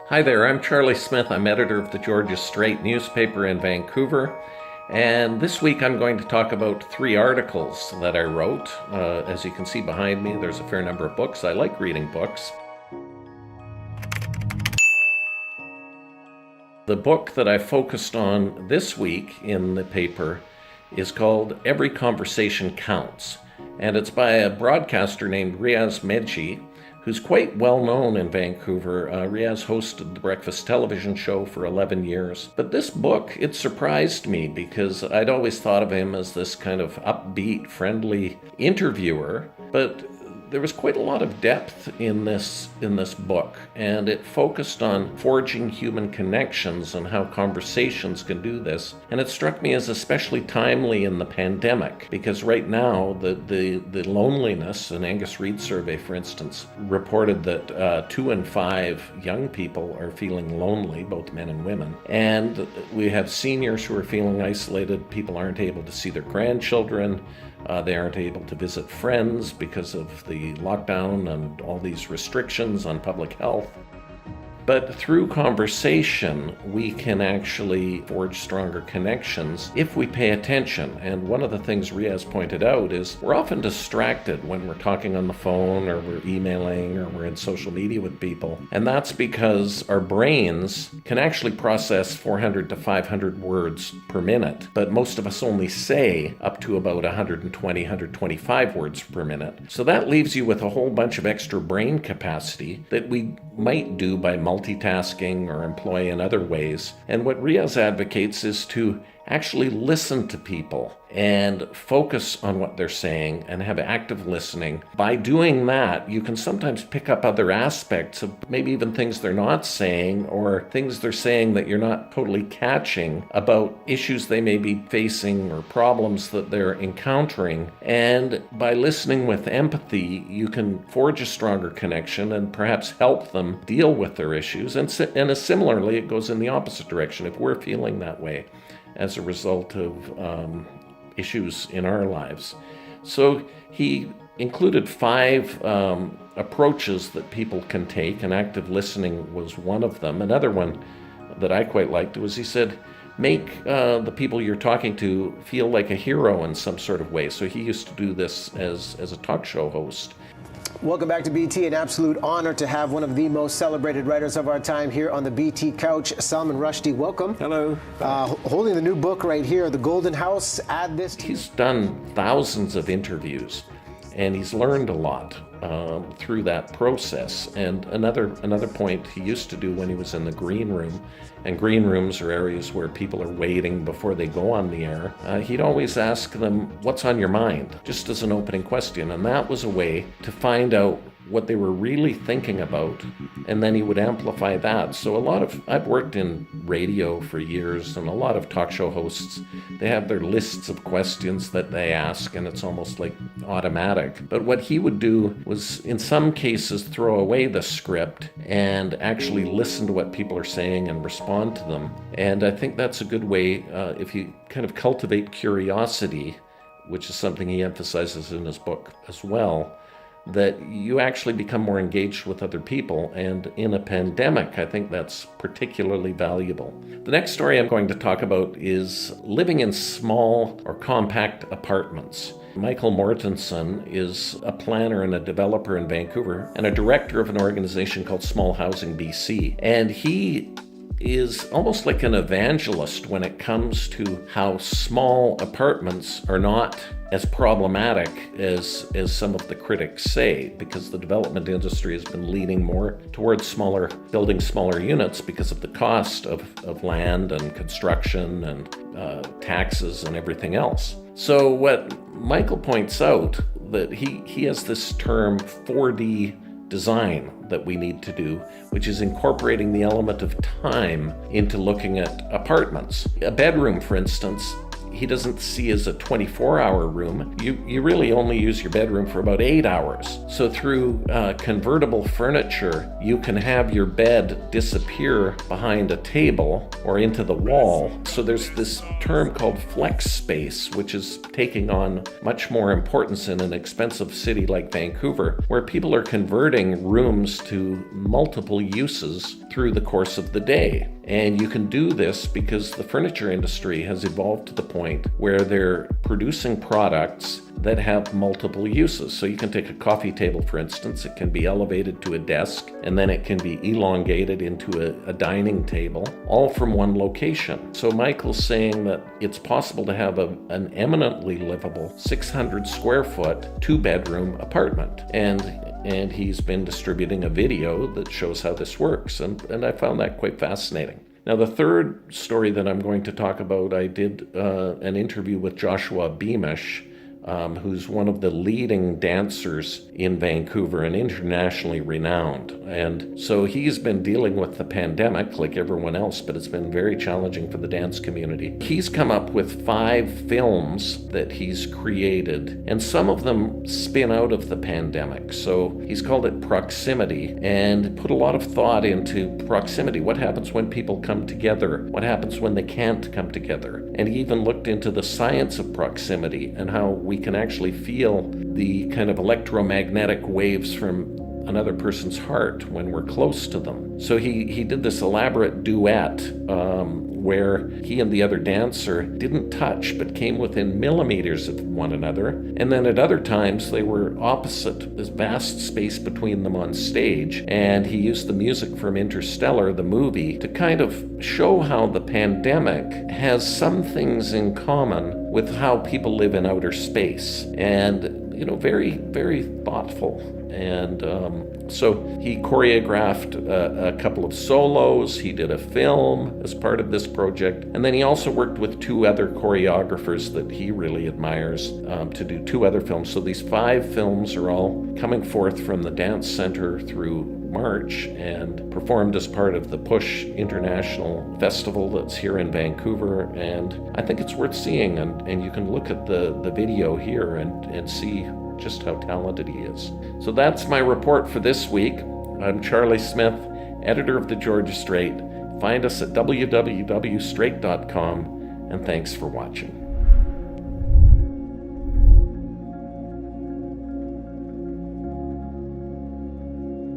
Hi there, I'm Charlie Smith. I'm editor of the Georgia Straight newspaper in Vancouver. And this week I'm going to talk about 3 articles that I wrote. As you can see behind me, there's a fair number of books. I like reading books. The book that I focused on this week in the paper is called Every Conversation Counts. And it's by a broadcaster named Riaz Meghji, who's quite well known in Vancouver. Riaz hosted the breakfast television show for 11 years. But this book, it surprised me because I'd always thought of him as this kind of upbeat, friendly interviewer. But there was quite a lot of depth in this book, and it focused on forging human connections and how conversations can do this. And it struck me as especially timely in the pandemic, because right now the loneliness, an Angus Reid survey, for instance, reported that 2 in 5 young people are feeling lonely, both men and women. And we have seniors who are feeling isolated. People aren't able to see their grandchildren. They aren't able to visit friends because of the lockdown and all these restrictions on public health. But through conversation, we can actually forge stronger connections if we pay attention. And one of the things Riaz pointed out is we're often distracted when we're talking on the phone or we're emailing or we're in social media with people. And that's because our brains can actually process 400 to 500 words per minute. But most of us only say up to about 120, 125 words per minute. So that leaves you with a whole bunch of extra brain capacity that we might do by multitasking or employ in other ways. And what Riaz advocates is to actually listen to people and focus on what they're saying and have active listening. By doing that, you can sometimes pick up other aspects of maybe even things they're not saying or things they're saying that you're not totally catching about issues they may be facing or problems that they're encountering. And by listening with empathy, you can forge a stronger connection and perhaps help them deal with their issues. And similarly, it goes in the opposite direction if we're feeling that way as a result of issues in our lives. So he included 5 approaches that people can take, and active listening was one of them. Another one that I quite liked was he said, make the people you're talking to feel like a hero in some sort of way. So he used to do this as a talk show host. Welcome back to BT. An absolute honor to have one of the most celebrated writers of our time here on the BT couch, Salman Rushdie. Welcome. Hello. Holding the new book right here, The Golden House. Add this to... He's done thousands of interviews, and he's learned a lot through that process. And another point he used to do when he was in the green room, and green rooms are areas where people are waiting before they go on the air, he'd always ask them, what's on your mind? Just as an opening question. And that was a way to find out what they were really thinking about, and then he would amplify that. So I've worked in radio for years, and a lot of talk show hosts, they have their lists of questions that they ask, and it's almost like automatic. But what he would do was, in some cases, throw away the script and actually listen to what people are saying and respond to them. And I think that's a good way, if you kind of cultivate curiosity, which is something he emphasizes in his book as well, that you actually become more engaged with other people. And in a pandemic, I think that's particularly valuable. The next story I'm going to talk about is living in small or compact apartments. Michael Mortensen is a planner and a developer in Vancouver and a director of an organization called Small Housing BC. And he is almost like an evangelist when it comes to how small apartments are not as problematic as some of the critics say, because the development industry has been leaning more towards building smaller units because of the cost of land and construction and taxes and everything else. So what Michael points out, that he has this term 4D design that we need to do, which is incorporating the element of time into looking at apartments. A bedroom, for instance, he doesn't see as a 24-hour room. You really only use your bedroom for about 8 hours. So through convertible furniture, you can have your bed disappear behind a table or into the wall. So there's this term called flex space, which is taking on much more importance in an expensive city like Vancouver, where people are converting rooms to multiple uses through the course of the day. And you can do this because the furniture industry has evolved to the point where they're producing products that have multiple uses. So you can take a coffee table, for instance. It can be elevated to a desk, and then it can be elongated into a dining table, all from one location. So Michael's saying that it's possible to have an eminently livable 600 square foot, 2-bedroom apartment. And he's been distributing a video that shows how this works. And I found that quite fascinating. Now, the third story that I'm going to talk about, I did an interview with Joshua Beamish, who's one of the leading dancers in Vancouver and internationally renowned. And so he's been dealing with the pandemic like everyone else, but it's been very challenging for the dance community. He's come up with 5 films that he's created, and some of them spin out of the pandemic. So he's called it Proximity, and put a lot of thought into proximity. What happens when people come together? What happens when they can't come together? And he even looked into the science of proximity and how we can actually feel the kind of electromagnetic waves from another person's heart when we're close to them. So he did this elaborate duet where he and the other dancer didn't touch but came within millimeters of one another. And then at other times they were opposite, this vast space between them on stage. And he used the music from Interstellar, the movie, to kind of show how the pandemic has some things in common with how people live in outer space. And very, very thoughtful. And so he choreographed a couple of solos. He did a film as part of this project. And then he also worked with 2 other choreographers that he really admires to do 2 other films. So these 5 films are all coming forth from the Dance Center through March and performed as part of the Push International Festival that's here in Vancouver. And I think it's worth seeing, and you can look at the video here and see just how talented he is. So that's my report for this week. I'm Charlie Smith, editor of the Georgia Straight. Find us at www.straight.com, and thanks for watching.